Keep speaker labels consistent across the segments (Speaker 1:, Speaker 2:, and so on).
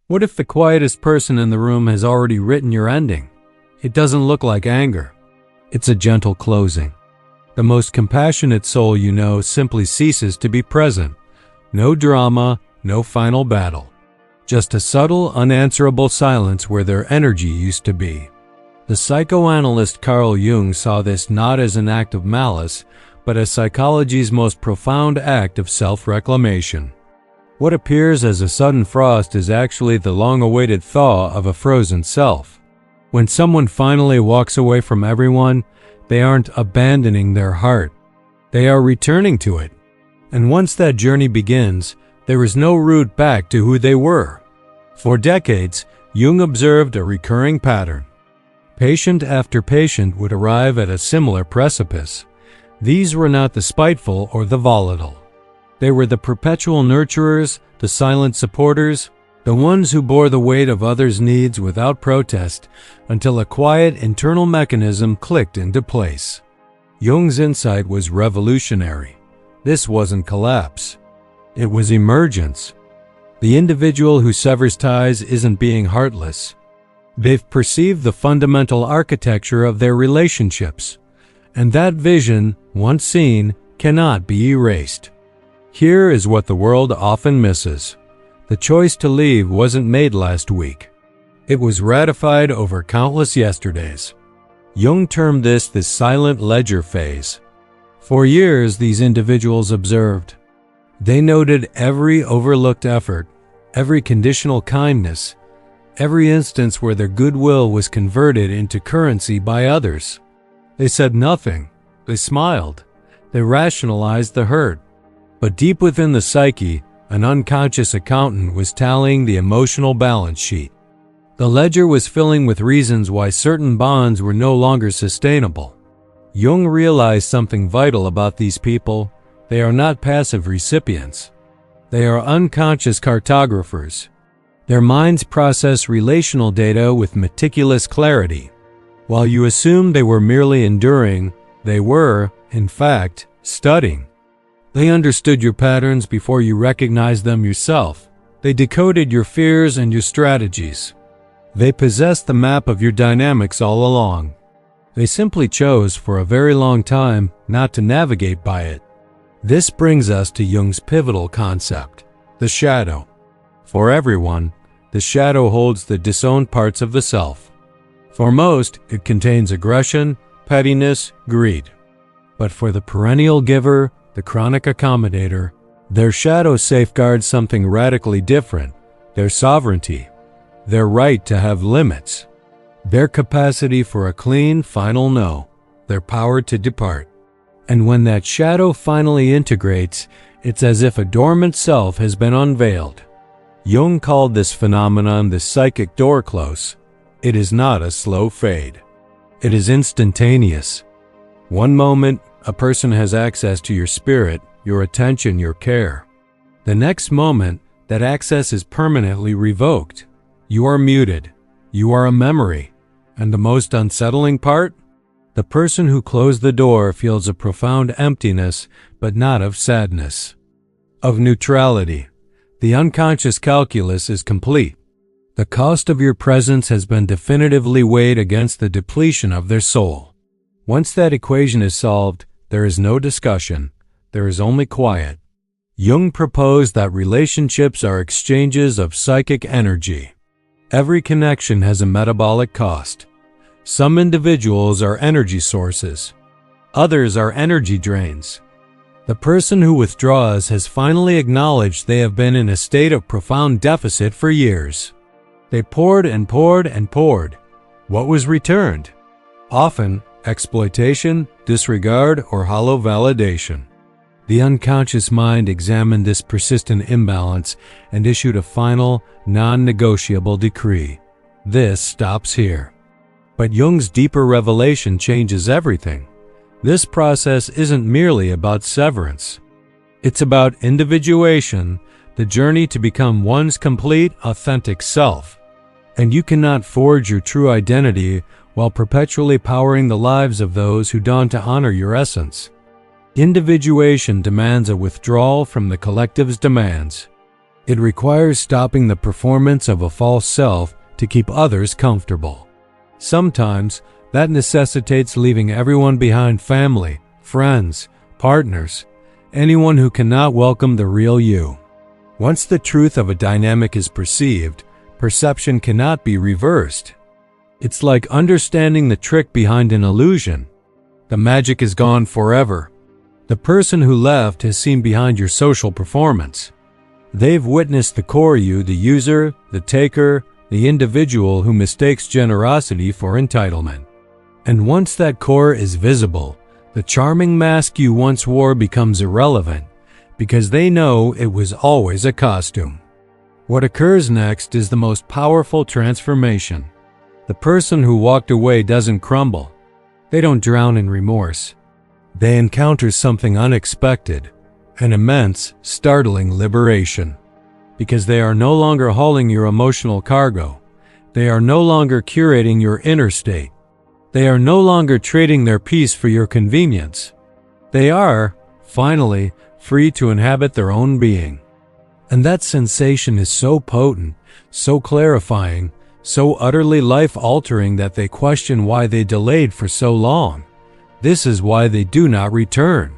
Speaker 1: What if the quietest person in the room has already written your ending? It doesn't look like anger. It's a gentle closing. The most compassionate soul you know simply ceases to be present. No drama, no final battle. Just a subtle, unanswerable silence where their energy used to be. The psychoanalyst Carl Jung saw this not as an act of malice, but as psychology's most profound act of self-reclamation. What appears as a sudden frost is actually the long-awaited thaw of a frozen self. When someone finally walks away from everyone, they aren't abandoning their heart. They are returning to it. And once that journey begins, there is no route back to who they were. For decades, Jung observed a recurring pattern. Patient after patient would arrive at a similar precipice. These were not the spiteful or the volatile. They were the perpetual nurturers, the silent supporters, the ones who bore the weight of others' needs without protest until a quiet internal mechanism clicked into place. Jung's insight was revolutionary. This wasn't collapse. It was emergence. The individual who severs ties isn't being heartless. They've perceived the fundamental architecture of their relationships, and that vision, once seen, cannot be erased. Here is what the world often misses. The choice to leave wasn't made last week. It was ratified over countless yesterdays. Jung termed this the silent ledger phase. For years, these individuals observed. They noted every overlooked effort, every conditional kindness, every instance where their goodwill was converted into currency by others. They said nothing. They smiled. They rationalized the hurt. But deep within the psyche, an unconscious accountant was tallying the emotional balance sheet. The ledger was filling with reasons why certain bonds were no longer sustainable. Jung realized something vital about these people. They are not passive recipients. They are unconscious cartographers. Their minds process relational data with meticulous clarity. While you assumed they were merely enduring, they were, in fact, studying. They understood your patterns before you recognized them yourself. They decoded your fears and your strategies. They possessed the map of your dynamics all along. They simply chose, for a very long time, not to navigate by it. This brings us to Jung's pivotal concept, the shadow. For everyone, the shadow holds the disowned parts of the self. For most, it contains aggression, pettiness, greed. But for the perennial giver, the chronic accommodator, their shadow safeguards something radically different: their sovereignty, their right to have limits, their capacity for a clean, final no, their power to depart. And when that shadow finally integrates, it's as if a dormant self has been unveiled. Jung called this phenomenon the psychic door close. It is not a slow fade. It is instantaneous. One moment, a person has access to your spirit, your attention, your care. The next moment, that access is permanently revoked. You are muted. You are a memory. And the most unsettling part? The person who closed the door feels a profound emptiness, but not of sadness. Of neutrality. The unconscious calculus is complete. The cost of your presence has been definitively weighed against the depletion of their soul. Once that equation is solved, there is no discussion. There is only quiet. Jung proposed that relationships are exchanges of psychic energy. Every connection has a metabolic cost. Some individuals are energy sources. Others are energy drains. The person who withdraws has finally acknowledged they have been in a state of profound deficit for years. They poured and poured and poured. What was returned? Often, exploitation, disregard, or hollow validation. The unconscious mind examined this persistent imbalance and issued a final, non-negotiable decree. This stops here. But Jung's deeper revelation changes everything. This process isn't merely about severance. It's about individuation, the journey to become one's complete, authentic self. And you cannot forge your true identity while perpetually powering the lives of those who dawn to honor your essence. Individuation demands a withdrawal from the collective's demands. It requires stopping the performance of a false self to keep others comfortable. Sometimes that necessitates leaving everyone behind: family, friends, partners, anyone who cannot welcome the real you. Once the truth of a dynamic is perceived, perception cannot be reversed. It's like understanding the trick behind an illusion. The magic is gone forever. The person who left has seen behind your social performance. They've witnessed the core you, the user, the taker, the individual who mistakes generosity for entitlement. And once that core is visible, the charming mask you once wore becomes irrelevant, because they know it was always a costume. What occurs next is the most powerful transformation. The person who walked away doesn't crumble. They don't drown in remorse. They encounter something unexpected, an immense, startling liberation. Because they are no longer hauling your emotional cargo. They are no longer curating your inner state. They are no longer trading their peace for your convenience. They are, finally, free to inhabit their own being. And that sensation is so potent, so clarifying, so utterly life-altering that they question why they delayed for so long. This is why they do not return.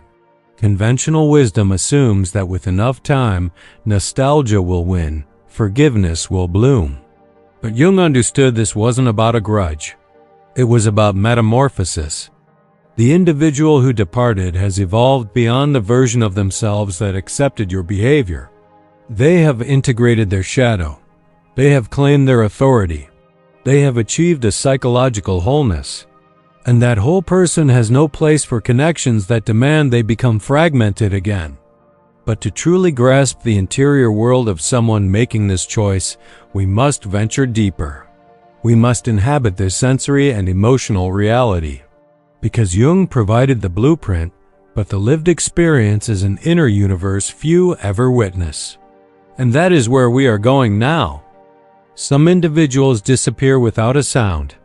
Speaker 1: Conventional wisdom assumes that with enough time, nostalgia will win, forgiveness will bloom. But Jung understood this wasn't about a grudge. It was about metamorphosis. The individual who departed has evolved beyond the version of themselves that accepted your behavior. They have integrated their shadow. They have claimed their authority. They have achieved a psychological wholeness. And that whole person has no place for connections that demand they become fragmented again. But to truly grasp the interior world of someone making this choice, we must venture deeper. We must inhabit their sensory and emotional reality. Because Jung provided the blueprint, but the lived experience is an inner universe few ever witness. And that is where we are going now. Some individuals disappear without a sound.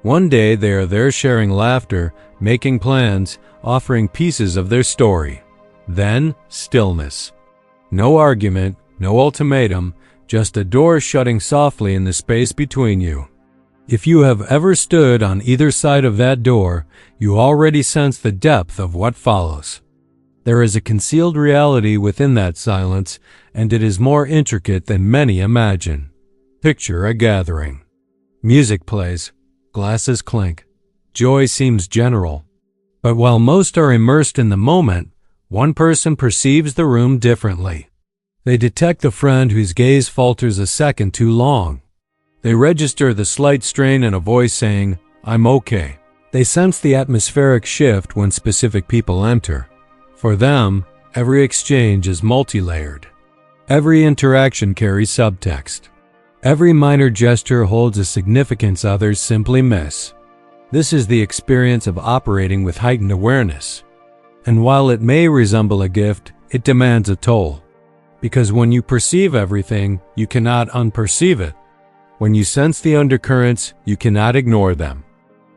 Speaker 1: One day they are there sharing laughter, making plans, offering pieces of their story. Then, stillness. No argument, no ultimatum, just a door shutting softly in the space between you. If you have ever stood on either side of that door, you already sense the depth of what follows. There is a concealed reality within that silence, and it is more intricate than many imagine. Picture a gathering. Music plays. Glasses clink. Joy seems general. But while most are immersed in the moment, one person perceives the room differently. They detect the friend whose gaze falters a second too long. They register the slight strain in a voice saying, "I'm okay." They sense the atmospheric shift when specific people enter. For them, every exchange is multi-layered. Every interaction carries subtext. Every minor gesture holds a significance others simply miss. This is the experience of operating with heightened awareness. And while it may resemble a gift, it demands a toll. Because when you perceive everything, you cannot unperceive it. When you sense the undercurrents, you cannot ignore them.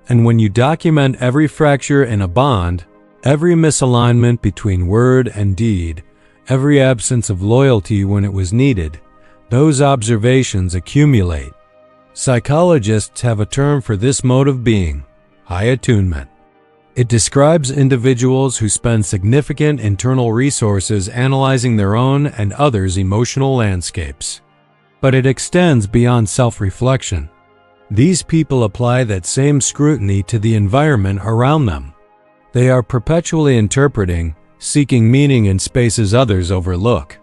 Speaker 1: And when you document every fracture in a bond, every misalignment between word and deed, every absence of loyalty when it was needed, those observations accumulate. Psychologists have a term for this mode of being: high attunement. It describes individuals who spend significant internal resources analyzing their own and others' emotional landscapes. But it extends beyond self-reflection. These people apply that same scrutiny to the environment around them. They are perpetually interpreting, seeking meaning in spaces others overlook.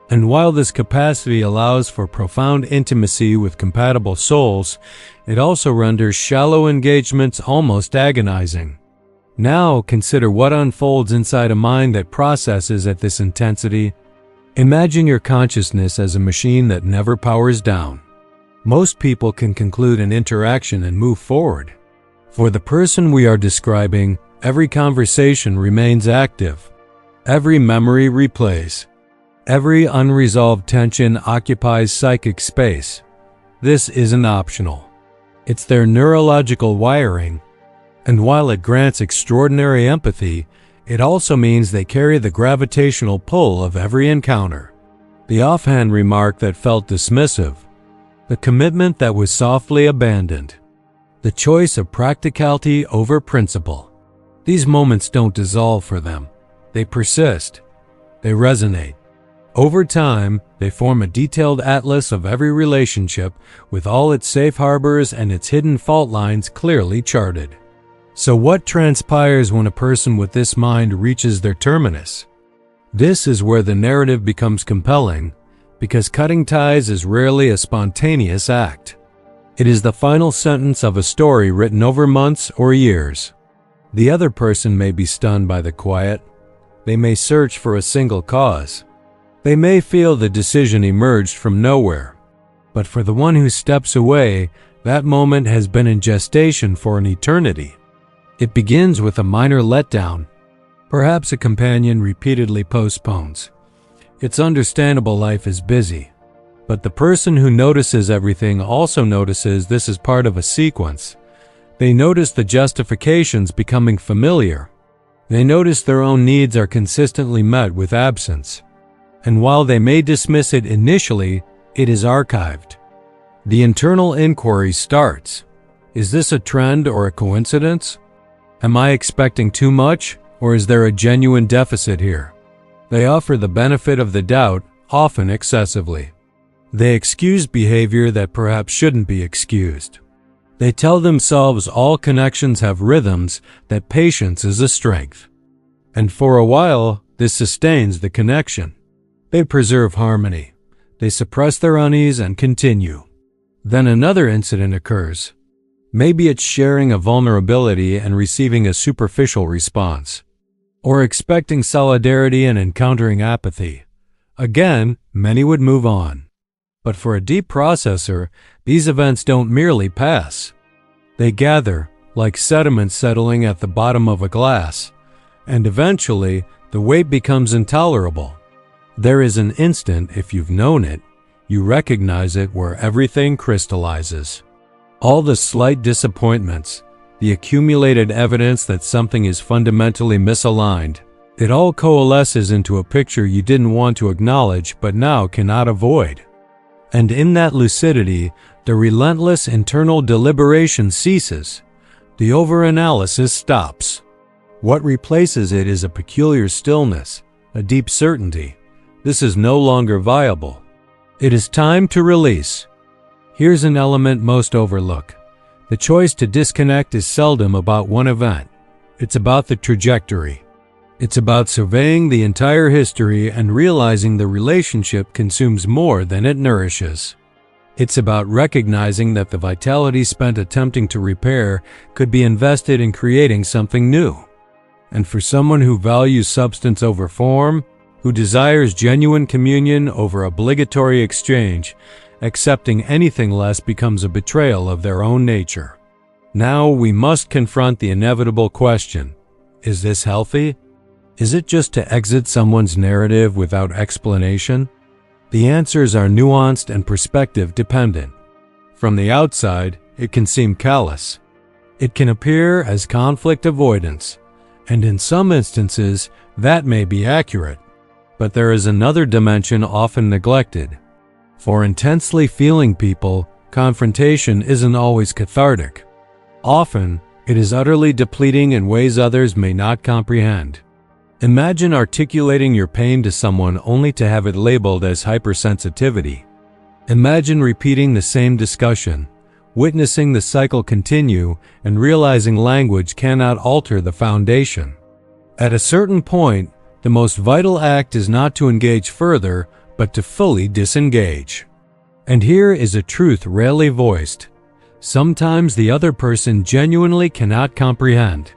Speaker 1: And while this capacity allows for profound intimacy with compatible souls, it also renders shallow engagements almost agonizing. Now consider what unfolds inside a mind that processes at this intensity. Imagine your consciousness as a machine that never powers down. Most people can conclude an interaction and move forward. For the person we are describing, every conversation remains active. Every memory replays. Every unresolved tension occupies psychic space. This isn't optional. It's their neurological wiring. And while it grants extraordinary empathy, it also means they carry the gravitational pull of every encounter. the offhand remark that felt dismissive, the commitment that was softly abandoned, the choice of practicality over principle. These moments don't dissolve for them. They persist. They resonate. Over time, they form a detailed atlas of every relationship with all its safe harbors and its hidden fault lines clearly charted. So what transpires when a person with this mind reaches their terminus? This is where the narrative becomes compelling, because cutting ties is rarely a spontaneous act. It is the final sentence of a story written over months or years. The other person may be stunned by the quiet. They may search for a single cause. They may feel the decision emerged from nowhere. But for the one who steps away, that moment has been in gestation for an eternity. It begins with a minor letdown. Perhaps a companion repeatedly postpones. It's understandable life is busy. But the person who notices everything also notices this is part of a sequence. They notice the justifications becoming familiar. They notice their own needs are consistently met with absence. And while they may dismiss it initially, it is archived. The internal inquiry starts. Is this a trend or a coincidence? Am I expecting too much, or is there a genuine deficit here? They offer the benefit of the doubt, often excessively. They excuse behavior that perhaps shouldn't be excused. They tell themselves all connections have rhythms, that patience is a strength. And for a while, this sustains the connection. They preserve harmony. They suppress their unease and continue. Then another incident occurs. Maybe it's sharing a vulnerability and receiving a superficial response, or expecting solidarity and encountering apathy. Again, many would move on. But for a deep processor, these events don't merely pass. They gather, like sediment settling at the bottom of a glass, and eventually, the weight becomes intolerable. There is an instant, if you've known it, you recognize it, where everything crystallizes. All the slight disappointments, the accumulated evidence that something is fundamentally misaligned, it all coalesces into a picture you didn't want to acknowledge but now cannot avoid. And in that lucidity, the relentless internal deliberation ceases. The overanalysis stops. What replaces it is a peculiar stillness, a deep certainty. This is no longer viable. It is time to release. Here's an element most overlook. The choice to disconnect is seldom about one event. It's about the trajectory. It's about surveying the entire history and realizing the relationship consumes more than it nourishes. It's about recognizing that the vitality spent attempting to repair could be invested in creating something new. And for someone who values substance over form, who desires genuine communion over obligatory exchange, accepting anything less becomes a betrayal of their own nature. Now we must confront the inevitable question: is this healthy? Is it just to exit someone's narrative without explanation? The answers are nuanced and perspective dependent. From the outside, it can seem callous. It can appear as conflict avoidance, and in some instances, that may be accurate. But there is another dimension often neglected. For intensely feeling people, confrontation isn't always cathartic. Often, it is utterly depleting in ways others may not comprehend. Imagine articulating your pain to someone only to have it labeled as hypersensitivity. Imagine repeating the same discussion, witnessing the cycle continue, and realizing language cannot alter the foundation. At a certain point, the most vital act is not to engage further, but to fully disengage. And here is a truth rarely voiced. Sometimes the other person genuinely cannot comprehend,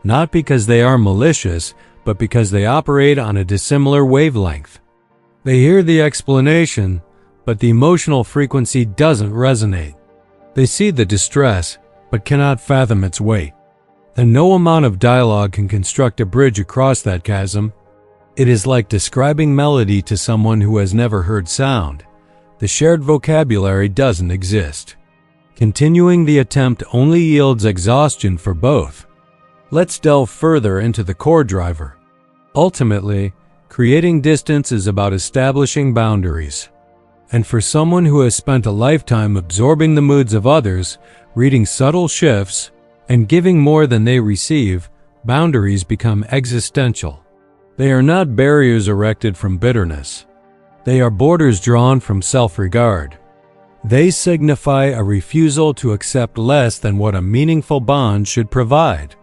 Speaker 1: not because they are malicious, but because they operate on a dissimilar wavelength. They hear the explanation, but the emotional frequency doesn't resonate. They see the distress, but cannot fathom its weight. And no amount of dialogue can construct a bridge across that chasm. It is like describing melody to someone who has never heard sound. The shared vocabulary doesn't exist. Continuing the attempt only yields exhaustion for both. Let's delve further into the core driver. Ultimately, Creating distance is about establishing boundaries. And for someone who has spent a lifetime absorbing the moods of others, reading subtle shifts, and giving more than they receive, boundaries become existential. They are not barriers erected from bitterness. They are borders drawn from self-regard. They signify a refusal to accept less than what a meaningful bond should provide.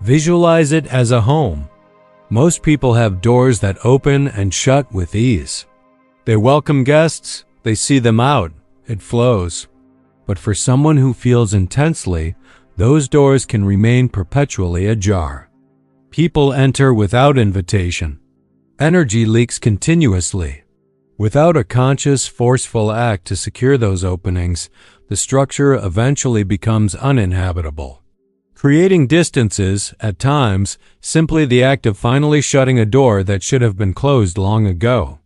Speaker 1: Visualize it as a home. Most people have doors that open and shut with ease. They welcome guests, they see them out, it flows. But for someone who feels intensely, those doors can remain perpetually ajar. People enter without invitation. Energy leaks continuously. Without a conscious, forceful act to secure those openings, the structure eventually becomes uninhabitable. Creating distance is, at times, simply the act of finally shutting a door that should have been closed long ago.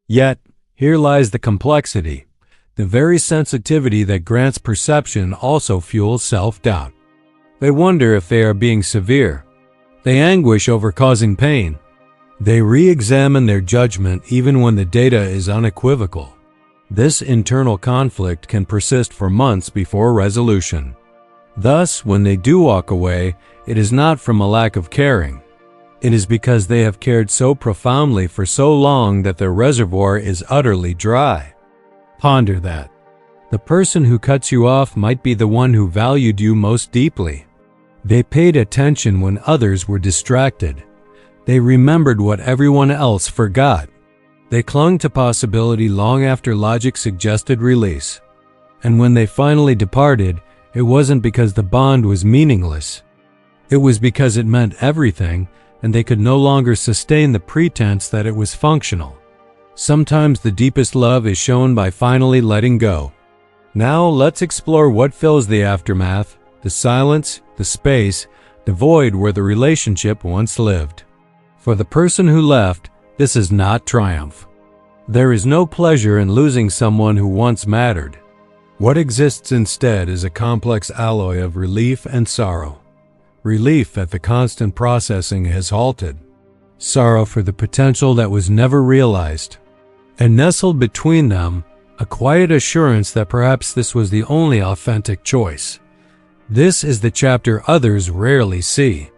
Speaker 1: Yet, here lies the complexity. The very sensitivity that grants perception also fuels self-doubt. They wonder if they are being severe. They anguish over causing pain. They re-examine their judgment even when the data is unequivocal. This internal conflict can persist for months before resolution. Thus, when they do walk away, it is not from a lack of caring. It is because they have cared so profoundly for so long that their reservoir is utterly dry. Ponder that. The person who cuts you off might be the one who valued you most deeply. They paid attention when others were distracted. They remembered what everyone else forgot. They clung to possibility long after logic suggested release. And when they finally departed, it wasn't because the bond was meaningless. It was because it meant everything, and they could no longer sustain the pretense that it was functional. Sometimes the deepest love is shown by finally letting go. Now let's explore what fills the aftermath, the silence, the space, the void where the relationship once lived. For the person who left, this is not triumph. There is no pleasure in losing someone who once mattered. What exists instead is a complex alloy of relief and sorrow. Relief that the constant processing has halted. Sorrow for the potential that was never realized. And nestled between them, a quiet assurance that perhaps this was the only authentic choice. This is the chapter others rarely see.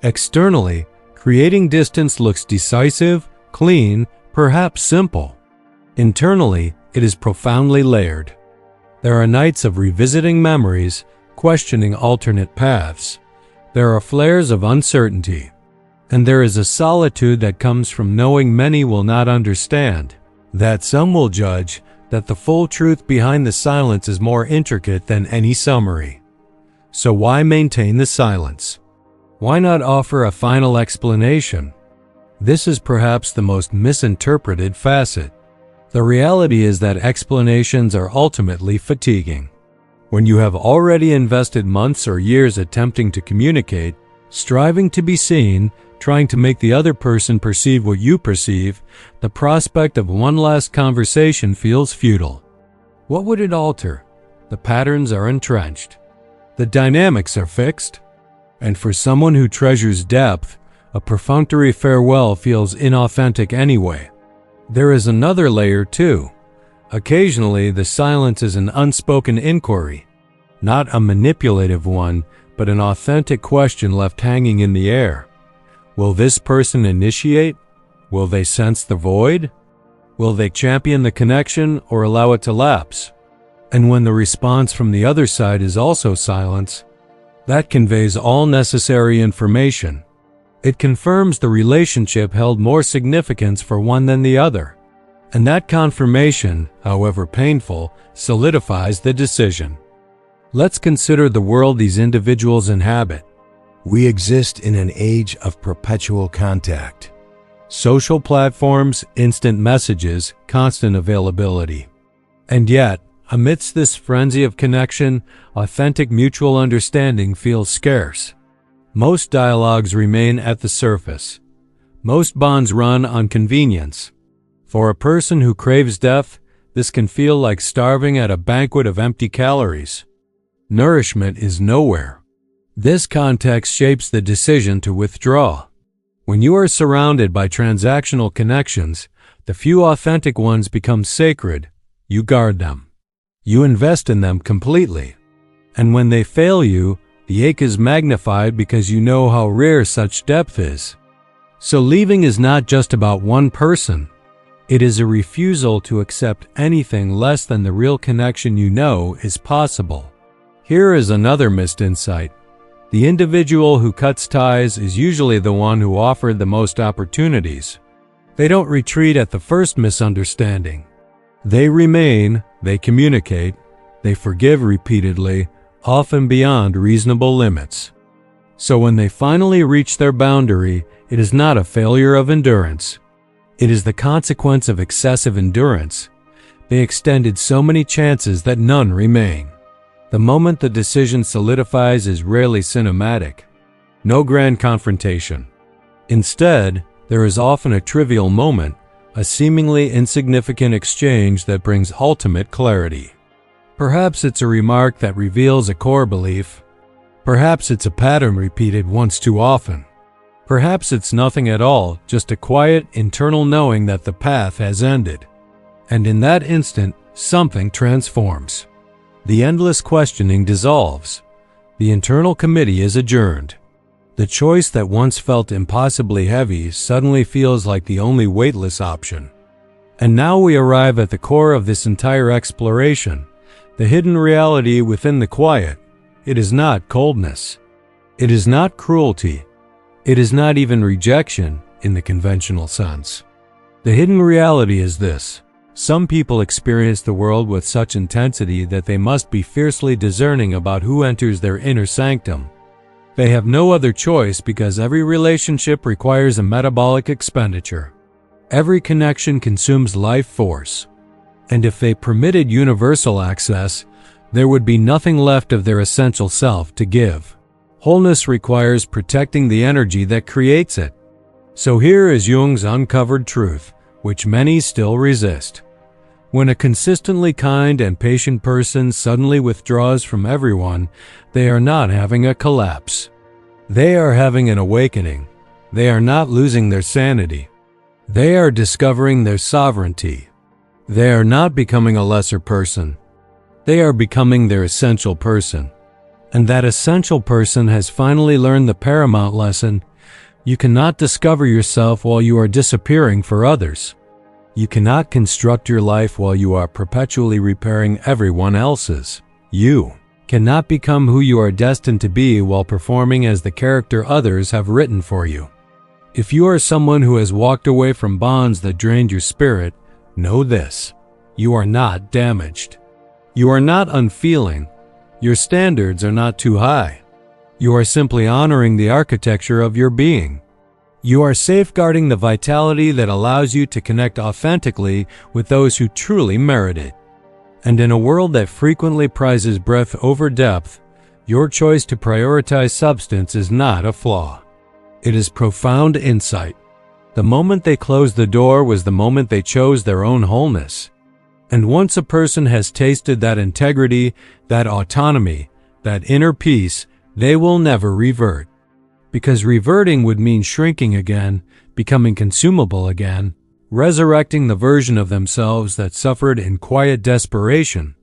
Speaker 1: Externally, creating distance looks decisive, clean, perhaps simple. Internally, it is profoundly layered. There are nights of revisiting memories, questioning alternate paths. There are flares of uncertainty. And there is a solitude that comes from knowing many will not understand, that some will judge, that the full truth behind the silence is more intricate than any summary. So why maintain the silence? Why not offer a final explanation? This is perhaps the most misinterpreted facet. The reality is that explanations are ultimately fatiguing. When you have already invested months or years attempting to communicate, striving to be seen, trying to make the other person perceive what you perceive, the prospect of one last conversation feels futile. What would it alter? The patterns are entrenched. The dynamics are fixed. And for someone who treasures depth, a perfunctory farewell feels inauthentic anyway. There is another layer too. Occasionally, the silence is an unspoken inquiry, not a manipulative one, but an authentic question left hanging in the air. Will this person initiate? Will they sense the void? Will they champion the connection or allow it to lapse? And when the response from the other side is also silence, that conveys all necessary information. It confirms the relationship held more significance for one than the other. And that confirmation, however painful, solidifies the decision. Let's consider the world these individuals inhabit.
Speaker 2: We exist in an age of perpetual contact.
Speaker 1: Social platforms, instant messages, constant availability. And yet, amidst this frenzy of connection, authentic mutual understanding feels scarce. Most dialogues remain at the surface. Most bonds run on convenience. For a person who craves depth, this can feel like starving at a banquet of empty calories. Nourishment is nowhere. This context shapes the decision to withdraw. When you are surrounded by transactional connections, the few authentic ones become sacred. You guard them. You invest in them completely. And when they fail you, the ache is magnified because you know how rare such depth is. So leaving is not just about one person. It is a refusal to accept anything less than the real connection you know is possible. Here is another missed insight. The individual who cuts ties is usually the one who offered the most opportunities. They don't retreat at the first misunderstanding. They remain, they communicate, they forgive repeatedly, often beyond reasonable limits. So when they finally reach their boundary, it is not a failure of endurance. It is the consequence of excessive endurance. They extended so many chances that none remain. The moment the decision solidifies is rarely cinematic. No grand confrontation. Instead, there is often a trivial moment, a seemingly insignificant exchange that brings ultimate clarity. Perhaps it's a remark that reveals a core belief. Perhaps it's a pattern repeated once too often. Perhaps it's nothing at all, just a quiet, internal knowing that the path has ended. And in that instant, something transforms. The endless questioning dissolves. The internal committee is adjourned. The choice that once felt impossibly heavy suddenly feels like the only weightless option. And now we arrive at the core of this entire exploration, the hidden reality within the quiet. It is not coldness. It is not cruelty. It is not even rejection in the conventional sense. The hidden reality is this. Some people experience the world with such intensity that they must be fiercely discerning about who enters their inner sanctum. They have no other choice because every relationship requires a metabolic expenditure. Every connection consumes life force. And if they permitted universal access, there would be nothing left of their essential self to give. Wholeness requires protecting the energy that creates it. So here is Jung's uncovered truth, which many still resist. When a consistently kind and patient person suddenly withdraws from everyone, they are not having a collapse. They are having an awakening. They are not losing their sanity. They are discovering their sovereignty. They are not becoming a lesser person. They are becoming their essential person. And that essential person has finally learned the paramount lesson: you cannot discover yourself while you are disappearing for others. You cannot construct your life while you are perpetually repairing everyone else's. You cannot become who you are destined to be while performing as the character others have written for you. If you are someone who has walked away from bonds that drained your spirit, know this: you are not damaged. You are not unfeeling. Your standards are not too high. You are simply honoring the architecture of your being. You are safeguarding the vitality that allows you to connect authentically with those who truly merit it. And in a world that frequently prizes breadth over depth, your choice to prioritize substance is not a flaw. It is profound insight. The moment they closed the door was the moment they chose their own wholeness. And once a person has tasted that integrity, that autonomy, that inner peace, they will never revert. Because reverting would mean shrinking again, becoming consumable again, resurrecting the version of themselves that suffered in quiet desperation,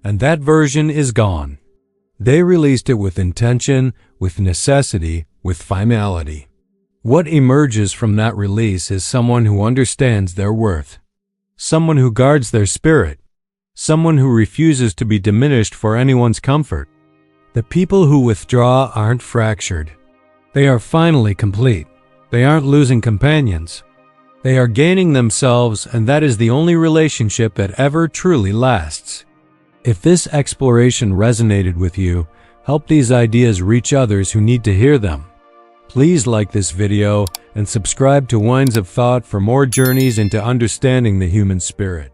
Speaker 1: and that version is gone. They released it with intention, with necessity, with finality. What emerges from that release is someone who understands their worth, someone who guards their spirit, someone who refuses to be diminished for anyone's comfort. The people who withdraw aren't fractured. They are finally complete. They aren't losing companions. They are gaining themselves, and that is the only relationship that ever truly lasts. If this exploration resonated with you, help these ideas reach others who need to hear them. Please like this video and subscribe to Wines of Thought for more journeys into understanding the human spirit.